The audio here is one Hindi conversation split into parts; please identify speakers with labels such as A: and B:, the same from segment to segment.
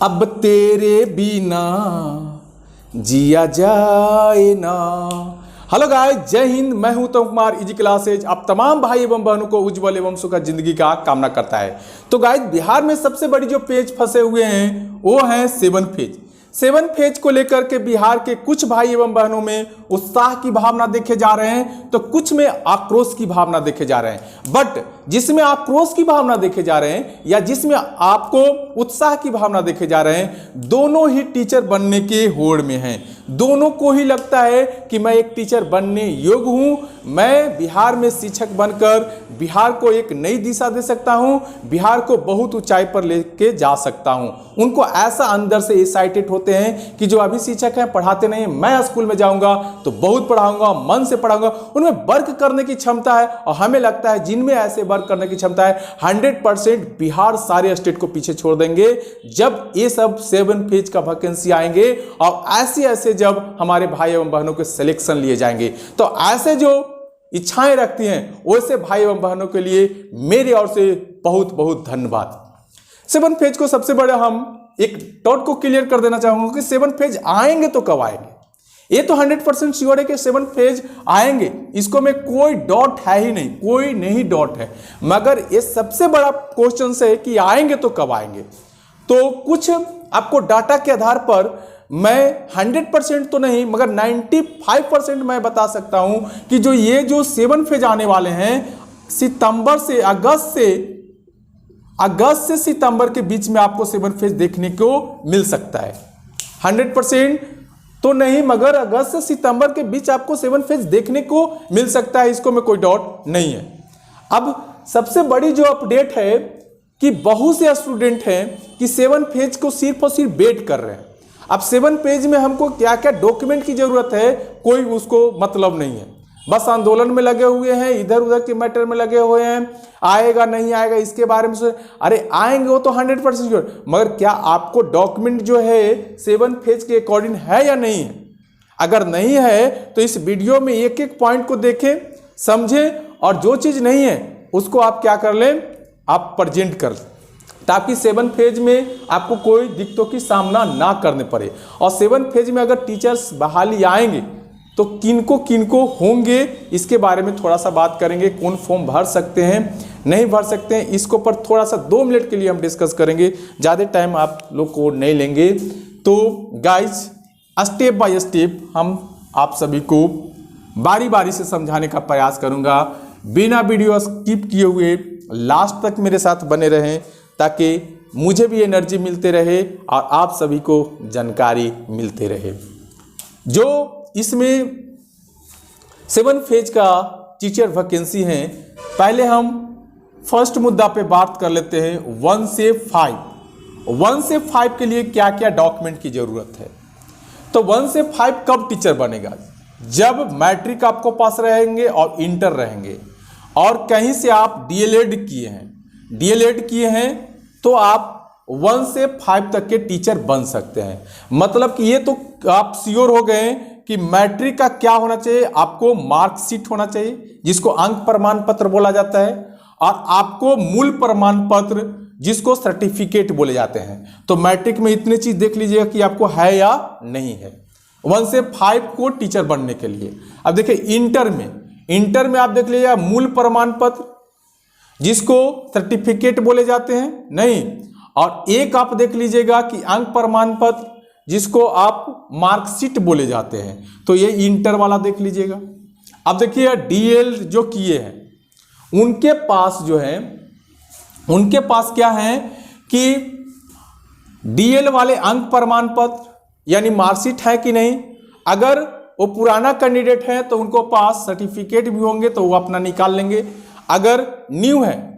A: अब तेरे बिना जिया जाए ना। हेलो गाइस, जय हिंद। मैं हूं उत्तम कुमार, इजी क्लासेज आप तमाम भाई एवं बहनों को उज्जवल एवं सुखद जिंदगी का कामना करता है। तो गाइस, बिहार में सबसे बड़ी जो पेज फंसे हुए हैं वो हैं 7 फेज। 7 फेज को लेकर के बिहार के कुछ भाई एवं बहनों में उत्साह की भावना देखे जा रहे हैं, तो कुछ में आक्रोश की भावना देखे जा रहे हैं। बट जिसमें आक्रोश की भावना देखे जा रहे हैं या जिसमें आपको उत्साह की भावना देखे जा रहे हैं, दोनों ही टीचर बनने के होड़ में हैं। दोनों को ही लगता है कि मैं एक टीचर बनने योग्य हूं, मैं बिहार में शिक्षक बनकर बिहार को एक नई दिशा दे सकता हूं, बिहार को बहुत ऊंचाई पर लेके जा सकता हूं। उनको ऐसा अंदर से एक्साइटेड होते हैं कि जो अभी शिक्षक हैं पढ़ाते नहीं, मैं स्कूल में जाऊंगा तो बहुत पढ़ाऊंगा, मन से पढ़ाऊंगा। उनमें वर्क करने की क्षमता है और हमें लगता है जिनमें ऐसे वर्क करने की क्षमता है 100% बिहार सारे स्टेट को पीछे छोड़ देंगे जब ये सब 7 फेज का वैकेंसी आएंगे और ऐसे जब हमारे भाई एवं बहनों के सिलेक्शन लिए जाएंगे। तो ऐसे जो इच्छाएं रखती हैं वैसे भाई एवं बहनों के लिए मेरी ओर से बहुत बहुत धन्यवाद। 7 फेज को सबसे बड़ा हम एक डॉट को क्लियर कर देना चाहूंगा कि 7 फेज आएंगे तो कब आएंगे। ये तो 100% श्योर है कि 7 फेज आएंगे, इसको में कोई डॉट है ही नहीं, कोई नहीं डॉट है। मगर ये सबसे बड़ा क्वेश्चन है कि आएंगे तो कब आएंगे। तो कुछ आपको डाटा के आधार पर मैं 100% तो नहीं मगर 95% मैं बता सकता हूं कि जो 7 फेज आने वाले हैं अगस्त से सितंबर के बीच में आपको 7 फेज देखने को मिल सकता है। 100% तो नहीं मगर अगस्त से सितंबर के बीच आपको 7 फेज देखने को मिल सकता है, इसको में कोई डाउट नहीं है। अब सबसे बड़ी जो अपडेट है कि बहुत से स्टूडेंट हैं कि 7 फेज को सिर्फ और सिर्फ वेट कर रहे हैं। अब 7 पेज में हमको क्या क्या डॉक्यूमेंट की जरूरत है कोई उसको मतलब नहीं है, बस आंदोलन में लगे हुए हैं, इधर उधर के मैटर में लगे हुए हैं, आएगा नहीं आएगा इसके बारे में अरे आएंगे वो तो 100% श्योर, मगर क्या आपको डॉक्यूमेंट जो है 7 फेज के अकॉर्डिंग है या नहीं है। अगर नहीं है तो इस वीडियो में एक एक पॉइंट को देखें, समझें और जो चीज नहीं है उसको आप क्या कर लें, आप प्रेजेंट कर लें ताकि 7 फेज में आपको कोई दिक्कतों की सामना ना करने पड़े। और 7 फेज में अगर टीचर्स बहाली आएंगे तो किनको होंगे इसके बारे में थोड़ा सा बात करेंगे। कौन फॉर्म भर सकते हैं नहीं भर सकते हैं इसको पर थोड़ा सा 2 मिनट के लिए हम डिस्कस करेंगे, ज़्यादा टाइम आप लोग को नहीं लेंगे। तो गाइज स्टेप बाय स्टेप हम आप सभी को बारी बारी से समझाने का प्रयास करूँगा, बिना वीडियो स्किप किए हुए लास्ट तक मेरे साथ बने रहें ताकि मुझे भी एनर्जी मिलते रहे और आप सभी को जानकारी मिलते रहे। जो इसमें 7 फेज का टीचर वैकेंसी है, पहले हम फर्स्ट मुद्दा पे बात कर लेते हैं 1 से 5। 1 से 5 के लिए क्या क्या डॉक्यूमेंट की जरूरत है। तो 1 से 5 कब टीचर बनेगा, जब मैट्रिक आपको पास रहेंगे और इंटर रहेंगे और कहीं से आप डीएलएड किए हैं तो आप 1 से 5 तक के टीचर बन सकते हैं। मतलब कि ये तो आप श्योर हो गए कि मैट्रिक का क्या होना चाहिए, आपको मार्कशीट होना चाहिए जिसको अंक प्रमाण पत्र बोला जाता है, और आपको मूल प्रमाण पत्र जिसको सर्टिफिकेट बोले जाते हैं। तो मैट्रिक में इतनी चीज देख लीजिएगा कि आपको है या नहीं है 1 से 5 को टीचर बनने के लिए। अब देखिए इंटर में आप देख लीजिएगा मूल प्रमाण पत्र जिसको सर्टिफिकेट बोले जाते हैं नहीं, और एक आप देख लीजिएगा कि अंक प्रमाण पत्र जिसको आप मार्कशीट बोले जाते हैं। तो ये इंटर वाला देख लीजिएगा। अब देखिए डीएल जो किए हैं उनके पास क्या है कि डीएल वाले अंक प्रमाण पत्र यानी मार्कशीट है कि नहीं। अगर वो पुराना कैंडिडेट है तो उनको पास सर्टिफिकेट भी होंगे तो वो अपना निकाल लेंगे, अगर न्यू है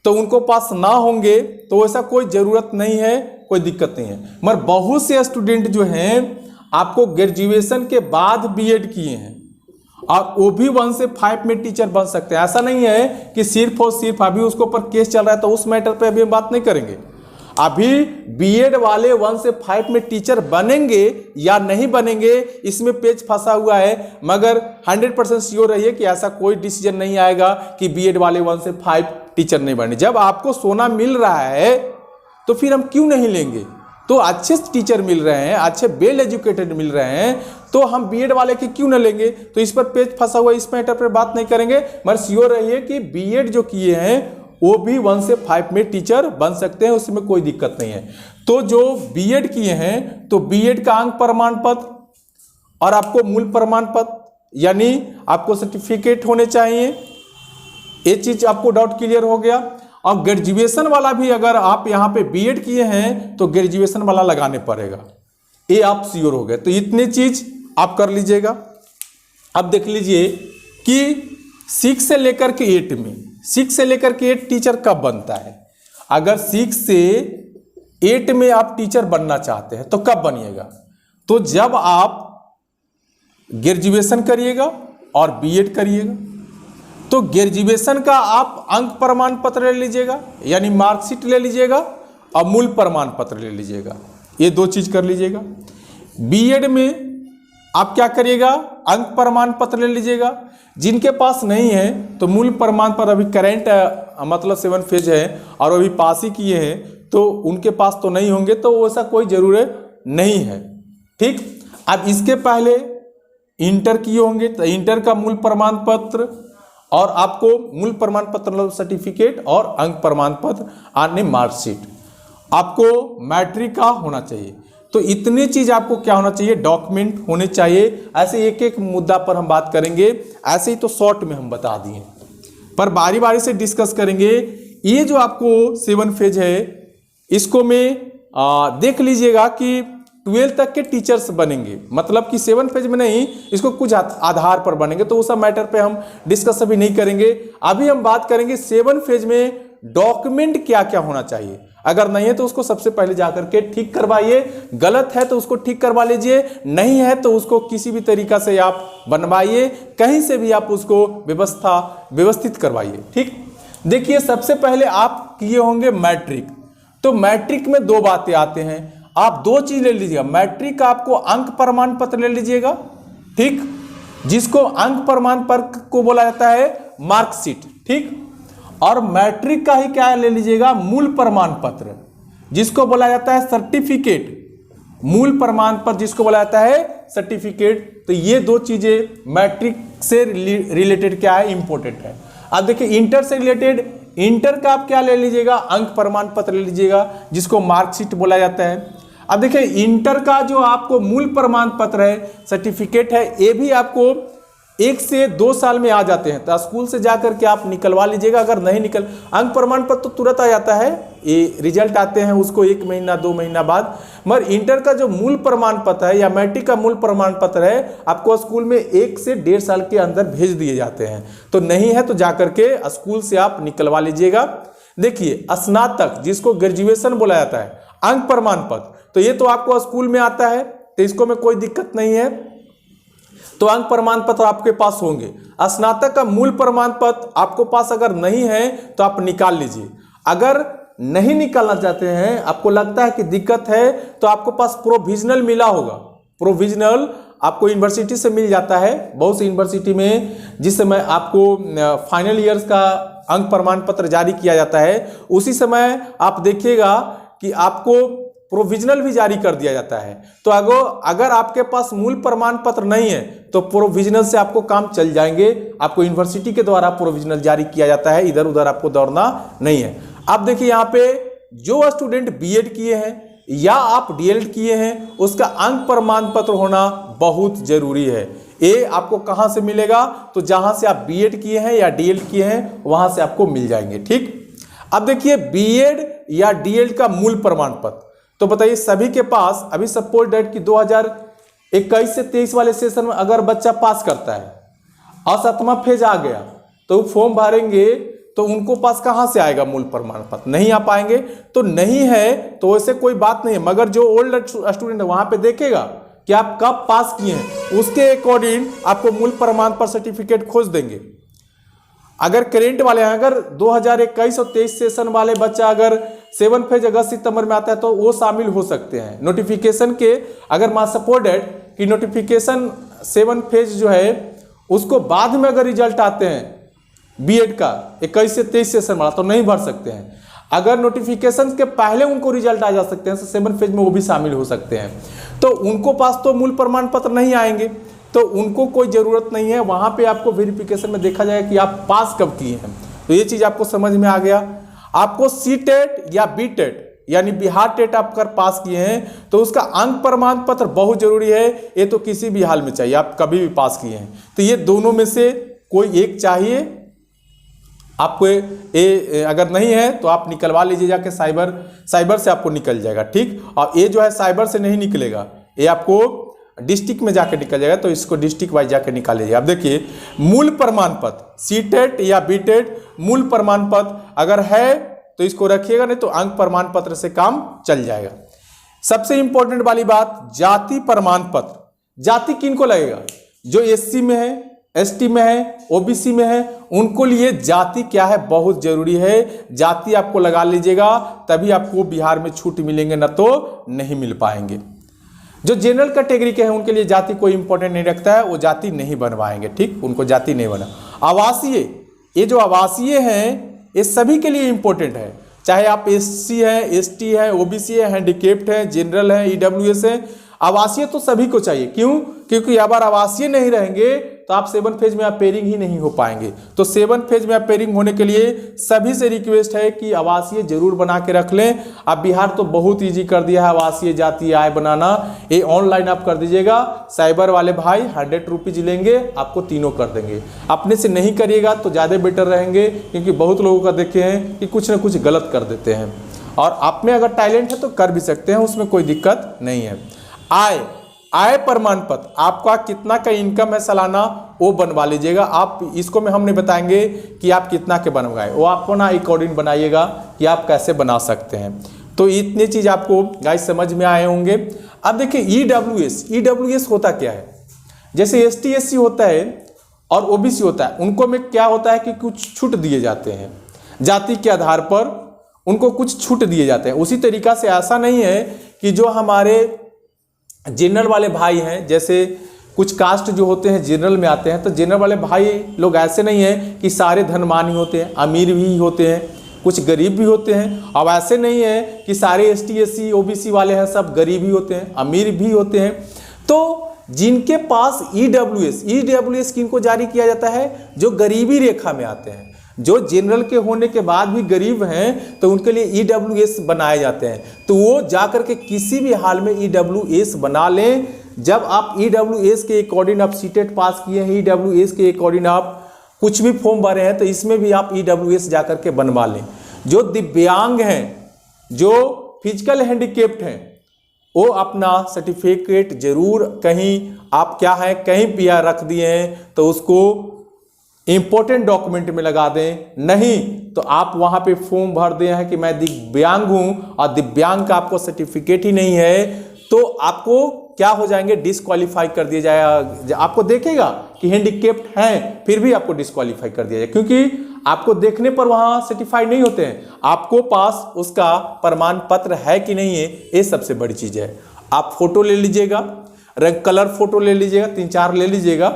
A: तो उनको पास ना होंगे तो ऐसा कोई जरूरत नहीं है, कोई दिक्कत नहीं है। मगर बहुत से स्टूडेंट जो हैं आपको ग्रेजुएशन के बाद बीएड किए हैं और वो भी 1 से 5 में टीचर बन सकते हैं। ऐसा नहीं है कि सिर्फ और सिर्फ अभी उसके ऊपर केस चल रहा है तो उस मैटर पे अभी हम बात नहीं करेंगे। अभी बीएड वाले 1 से 5 में टीचर बनेंगे या नहीं बनेंगे इसमें पेच फंसा हुआ है, मगर 100% श्योर रहिए कि ऐसा कोई डिसीजन नहीं आएगा कि बीएड वाले 1 से 5 टीचर नहीं बने। जब आपको सोना मिल रहा है तो फिर हम क्यों नहीं लेंगे। तो अच्छे टीचर मिल रहे हैं, अच्छे वेल एजुकेटेड मिल रहे हैं, तो हम बीएड वाले के क्यों न लेंगे। तो इस पर पेज फंसा हुआ, इस मैटर पर बात नहीं करेंगे, मगर श्योर रहिए कि बीएड जो किए हैं वो भी 1 से 5 में टीचर बन सकते हैं, उसमें कोई दिक्कत नहीं है। तो जो बीएड किए हैं तो बीएड का अंक प्रमाण पत्र और आपको मूल प्रमाण पत्र यानी आपको सर्टिफिकेट होने चाहिए, ये चीज आपको डाउट क्लियर हो गया। और ग्रेजुएशन वाला भी अगर आप यहाँ पे बीएड किए हैं तो ग्रेजुएशन वाला लगाने पड़ेगा, ये आप श्योर हो गए। तो इतनी चीज आप कर लीजिएगा। अब देख लीजिए कि 6 से लेकर के 8 में, 6 से लेकर के 8 टीचर कब बनता है। अगर 6 से 8 में आप टीचर बनना चाहते हैं तो कब बनिएगा, तो जब आप ग्रेजुएशन करिएगा और बीएड करिएगा। तो ग्रेजुएशन का आप अंक प्रमाण पत्र ले लीजिएगा यानी मार्कशीट ले लीजिएगा और मूल प्रमाण पत्र ले लीजिएगा, ये 2 चीज कर लीजिएगा। बीएड में आप क्या करिएगा, अंक प्रमाण पत्र ले लीजिएगा। जिनके पास नहीं है तो मूल प्रमाण पत्र, अभी करेंट मतलब 7 फेज है और अभी पास ही किए हैं तो उनके पास तो नहीं होंगे, तो वैसा कोई जरूरत नहीं है। ठीक, अब इसके पहले इंटर किए होंगे तो इंटर का मूल प्रमाण पत्र और आपको मूल प्रमाण पत्र सर्टिफिकेट और अंक प्रमाण पत्र आने मार्कशीट, आपको मैट्रिक का होना चाहिए। तो इतनी चीज आपको क्या होना चाहिए, डॉक्यूमेंट होने चाहिए। ऐसे एक एक मुद्दा पर हम बात करेंगे, ऐसे ही तो शॉर्ट में हम बता दिए, पर बारी बारी से डिस्कस करेंगे। ये जो आपको 7 फेज है इसको में देख लीजिएगा कि 12 तक के टीचर्स बनेंगे, मतलब कि 7 फेज में नहीं, इसको कुछ आधार पर बनेंगे, तो उस मैटर पे हम डिस्कस अभी नहीं करेंगे। अभी हम बात करेंगे 7 फेज में डॉक्यूमेंट क्या क्या होना चाहिए। अगर नहीं है तो उसको सबसे पहले जाकर के ठीक करवाइए, गलत है तो उसको ठीक करवा लीजिए, नहीं है तो उसको किसी भी तरीका से आप बनवाइए, कहीं से भी आप उसको व्यवस्थित करवाइए। ठीक, देखिए सबसे पहले आप किए होंगे मैट्रिक, तो मैट्रिक में 2 बातें आते हैं, आप 2 चीज ले लीजिएगा। मैट्रिक का आपको अंक प्रमाण पत्र ले लीजिएगा, ठीक, जिसको अंक प्रमाण पत्र को बोला जाता है मार्कशीट। ठीक, और मैट्रिक का ही क्या ले लीजिएगा, मूल प्रमाण पत्र, जिसको बोला जाता है सर्टिफिकेट। मूल प्रमाण पत्र जिसको बोला जाता है सर्टिफिकेट। तो ये 2 चीजें मैट्रिक से रिलेटेड क्या है, इंपॉर्टेंट है। अब देखिए इंटर से रिलेटेड, इंटर का आप क्या ले लीजिएगा, अंक प्रमाण पत्र ले लीजिएगा, जिसको मार्कशीट बोला जाता है। अब देखिए इंटर का जो आपको मूल प्रमाण पत्र है, सर्टिफिकेट है, ये भी आपको 1 से 2 साल में आ जाते हैं, तो स्कूल से जाकर के आप निकलवा लीजिएगा। अगर नहीं निकल, अंक प्रमाण पत्र तो तुरंत आ जाता है, ये रिजल्ट आते हैं उसको 1 महीना 2 महीना बाद, मगर इंटर का जो मूल प्रमाण पत्र है या मैट्रिक का मूल प्रमाण पत्र है आपको स्कूल में 1 से 1.5 साल के अंदर भेज दिए जाते हैं। तो नहीं है तो जाकर के स्कूल से आप निकलवा लीजिएगा। देखिए स्नातक जिसको ग्रेजुएशन बोला जाता है, अंक प्रमाण पत्र, तो ये तो आपको स्कूल में आता है, तो इसको में कोई दिक्कत नहीं है, तो अंक प्रमाण पत्र आपके पास होंगे। स्नातक का मूल प्रमाण पत्र आपको पास अगर नहीं है तो आप निकाल लीजिए। अगर नहीं निकालना चाहते हैं, आपको लगता है कि दिक्कत है, तो आपको पास प्रोविजनल मिला होगा। प्रोविजनल आपको यूनिवर्सिटी से मिल जाता है, बहुत सी यूनिवर्सिटी में जिस समय आपको फाइनल ईयर्स का अंक प्रमाण पत्र जारी किया जाता है, उसी समय आप देखिएगा कि आपको प्रोविजनल भी जारी कर दिया जाता है। तो अगर आपके पास मूल प्रमाण पत्र नहीं है तो प्रोविजनल से आपको काम चल जाएंगे। आपको यूनिवर्सिटी के द्वारा प्रोविजनल जारी किया जाता है, इधर उधर आपको दौड़ना नहीं है। अब देखिए यहाँ पे जो स्टूडेंट बीएड किए हैं या आप डीएलएड किए हैं, उसका अंक प्रमाण पत्र होना बहुत जरूरी है। ये आपको कहाँ से मिलेगा, तो जहां से आप बीएड किए हैं या डीएलएड किए हैं वहां से आपको मिल जाएंगे। ठीक, अब देखिए बीएड या डीएलएड का मूल प्रमाण पत्र, तो बताइए सभी के पास, अभी सपोज डेट की 2021 से 23 वाले सेशन में अगर बच्चा पास करता है और 7वां फेज आ गया तो फॉर्म भरेंगे, तो उनको पास कहां से आएगा मूल प्रमाण पत्र, नहीं आ पाएंगे। तो नहीं है तो वैसे कोई बात नहीं है, मगर जो ओल्ड स्टूडेंट है वहां पे देखेगा कि आप कब पास किए हैं, उसके अकॉर्डिंग आपको मूल प्रमाण पत्र सर्टिफिकेट खोज देंगे। अगर करेंट वाले हैं, अगर 2021 और 23 सेशन वाले बच्चा अगर 7 फेज अगस्त सितंबर में आता है तो वो शामिल हो सकते हैं नोटिफिकेशन के। अगर मान सपोर्टेड कि नोटिफिकेशन 7 फेज जो है उसको बाद में अगर रिजल्ट आते हैं बीएड का 21 से 23 सेशन वाला, तो नहीं भर सकते हैं। अगर नोटिफिकेशन के पहले उनको रिजल्ट आ जा सकते हैं तो 7 फेज में वो भी शामिल हो सकते हैं। तो उनको पास तो मूल प्रमाण पत्र नहीं आएंगे, तो उनको कोई ज़रूरत नहीं है, वहाँ पे आपको वेरिफिकेशन में देखा जाएगा कि आप पास कब किए हैं। तो ये चीज़ आपको समझ में आ गया। आपको सी-टेट या बी-टेट यानी बिहार टेट आप कर पास किए हैं तो उसका अंक प्रमाण पत्र बहुत जरूरी है। ये तो किसी भी हाल में चाहिए, आप कभी भी पास किए हैं तो ये दोनों में से कोई एक चाहिए आपको। ये अगर नहीं है तो आप निकलवा लीजिए जाके साइबर से आपको निकल जाएगा, ठीक। और ये जो है साइबर से नहीं निकलेगा, ये आपको डिस्ट्रिक्ट में जाके निकल जाएगा, तो इसको डिस्ट्रिक्ट वाइज जाके निकाल लीजिए। अब देखिए मूल प्रमाण पत्र सी-टेट या बी-टेट मूल प्रमाण पत्र अगर है तो इसको रखिएगा, नहीं तो अंक प्रमाण पत्र से काम चल जाएगा। सबसे इंपॉर्टेंट वाली बात जाति प्रमाण पत्र। जाति किनको लगेगा? जो एससी में है, एसटी में है, ओबीसी में है, उनको लिए जाति क्या है बहुत जरूरी है। जाति आपको लगा लीजिएगा, तभी आपको बिहार में छूट मिलेंगे, न तो नहीं मिल पाएंगे। जो जनरल कैटेगरी के हैं उनके लिए जाति कोई इंपॉर्टेंट नहीं रखता है, वो जाति नहीं बनवाएंगे, ठीक, उनको जाति नहीं बना। आवासीय, ये जो आवासीय हैं ये सभी के लिए इंपॉर्टेंट है, चाहे आप एससी हैं, एसटी हैं, ओबीसी है, हैंडीकेप्ड हैं, जनरल हैं, ईडब्ल्यूएस हैं। आवासीय तो सभी को चाहिए, क्यों? क्योंकि अगर आवासीय नहीं रहेंगे तो आप 7 फेज में अपेयरिंग ही नहीं हो पाएंगे। तो 7 फेज में अपेयरिंग होने के लिए सभी से रिक्वेस्ट है कि आवासीय जरूर बना के रख लें। अब बिहार तो बहुत इजी कर दिया है आवासीय जाति आय बनाना, ये ऑनलाइन आप कर दीजिएगा। साइबर वाले भाई 100 रुपीज लेंगे, आपको तीनों कर देंगे। अपने से नहीं करिएगा तो ज़्यादा बेटर रहेंगे, क्योंकि बहुत लोगों का देखे हैं कि कुछ ना कुछ गलत कर देते हैं। और आप में अगर टैलेंट है तो कर भी सकते हैं, उसमें कोई दिक्कत नहीं है। आय प्रमाण पत्र, आपका कितना का इनकम है सालाना वो बनवा लीजिएगा। आप इसको में हम नहीं बताएंगे कि आप कितना के बनवाए, वो आपको ना अकॉर्डिंग बनाइएगा कि आप कैसे बना सकते हैं। तो इतनी चीज़ आपको गाइस समझ में आए होंगे। अब देखिए ईडब्ल्यूएस होता क्या है? जैसे एसटी एससी होता है और ओबीसी होता है, उनको में क्या होता है कि कुछ छूट दिए जाते हैं, जाति के आधार पर उनको कुछ छूट दिए जाते हैं। उसी तरीका से ऐसा नहीं है कि जो हमारे जनरल वाले भाई हैं, जैसे कुछ कास्ट जो होते हैं जनरल में आते हैं, तो जनरल वाले भाई लोग ऐसे नहीं है कि सारे धनवान ही होते हैं, अमीर भी होते हैं, कुछ गरीब भी होते हैं। अब ऐसे नहीं है कि सारे एसटी एससी ओबीसी वाले हैं सब गरीब ही होते हैं, अमीर भी होते हैं। तो जिनके पास ईडब्ल्यूएस किनको जारी किया जाता है? जो गरीबी रेखा में आते हैं, जो जनरल के होने के बाद भी गरीब हैं, तो उनके लिए ईडब्ल्यूएस बनाए जाते हैं। तो वो जाकर के किसी भी हाल में ईडब्ल्यूएस बना लें। जब आप ईडब्ल्यूएस के अकॉर्डिंग आप सीटेट पास किए हैं, ईडब्ल्यूएस के अकॉर्डिंग आप कुछ भी फॉर्म भरे हैं, तो इसमें भी आप ईडब्ल्यूएस जाकर के बनवा लें। जो दिव्यांग हैं, जो फिजिकल हैंडीकेप्ड हैं, वो अपना सर्टिफिकेट जरूर कहीं आप क्या है कहीं भी रख दिए हैं तो उसको इंपॉर्टेंट डॉक्यूमेंट में लगा दें। नहीं तो आप वहां पे फॉर्म भर दें हैं कि मैं दिव्यांग हूं और दिव्यांग का आपको सर्टिफिकेट ही नहीं है, तो आपको क्या हो जाएंगे? डिस्क्वालीफाई कर दिया जाएगा। आपको देखेगा कि हैंडीकेप्ड हैं, फिर भी आपको डिस्क्वालीफाई कर दिया जाएगा, क्योंकि आपको देखने पर वहां सर्टिफाइड नहीं होते हैं, आपको पास उसका प्रमाण पत्र है कि नहीं है, ये सबसे बड़ी चीज है। आप फोटो ले लीजिएगा, रंग कलर फोटो ले लीजिएगा, 3-4 ले लीजिएगा,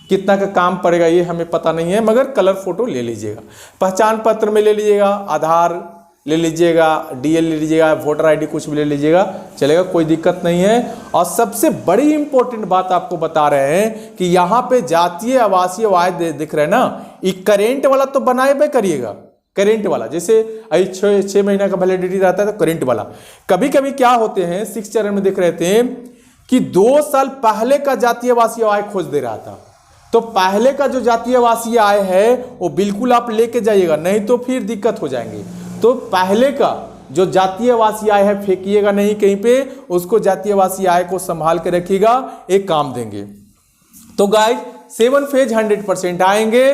A: कितना का काम पड़ेगा ये हमें पता नहीं है, मगर कलर फोटो ले लीजिएगा। पहचान पत्र में ले लीजिएगा, आधार ले लीजिएगा, डीएल ले लीजिएगा, वोटर आईडी कुछ भी ले लीजिएगा, चलेगा, कोई दिक्कत नहीं है। और सबसे बड़ी इंपॉर्टेंट बात आपको बता रहे हैं कि यहाँ पे जातीय आवासीय आय दिख रहे हैं ना, ये करेंट वाला तो बनाए करिएगा, करेंट वाला। जैसे 6 महीना का वैलिडिटी रहता है तो करेंट वाला। कभी कभी क्या होते हैं 6 चरण में देख रहे थे कि 2 साल पहले का जातीय आवासीय आय खोज दे रहा था, तो पहले का जो जातीय आवासीय आय है वो बिल्कुल आप लेके जाइएगा, नहीं तो फिर दिक्कत हो जाएंगी। तो पहले का जो जातीय आवासीय आय है फेंकिएगा नहीं कहीं पे, उसको जातीय आवासीय आय को संभाल के रखिएगा, एक काम देंगे। तो गाइस 7 फेज 100% आएंगे,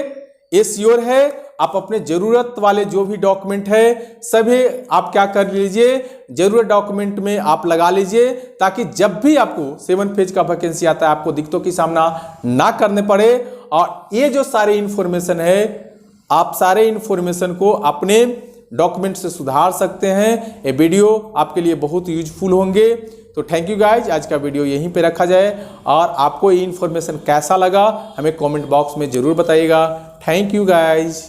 A: ये श्योर है। आप अपने जरूरत वाले जो भी डॉक्यूमेंट है सभी आप क्या कर लीजिए, जरूरत डॉक्यूमेंट में आप लगा लीजिए, ताकि जब भी आपको 7 फेज का वैकेंसी आता है आपको दिक्कतों की सामना ना करने पड़े। और ये जो सारे इंफॉर्मेशन है, आप सारे इंफॉर्मेशन को अपने डॉक्यूमेंट से सुधार सकते हैं। ये वीडियो आपके लिए बहुत यूजफुल होंगे। तो थैंक यू गाइज, आज का वीडियो यहीं पे रखा जाए। और आपको ये इन्फॉर्मेशन कैसा लगा हमें कमेंट बॉक्स में जरूर बताइएगा। Thank you guys.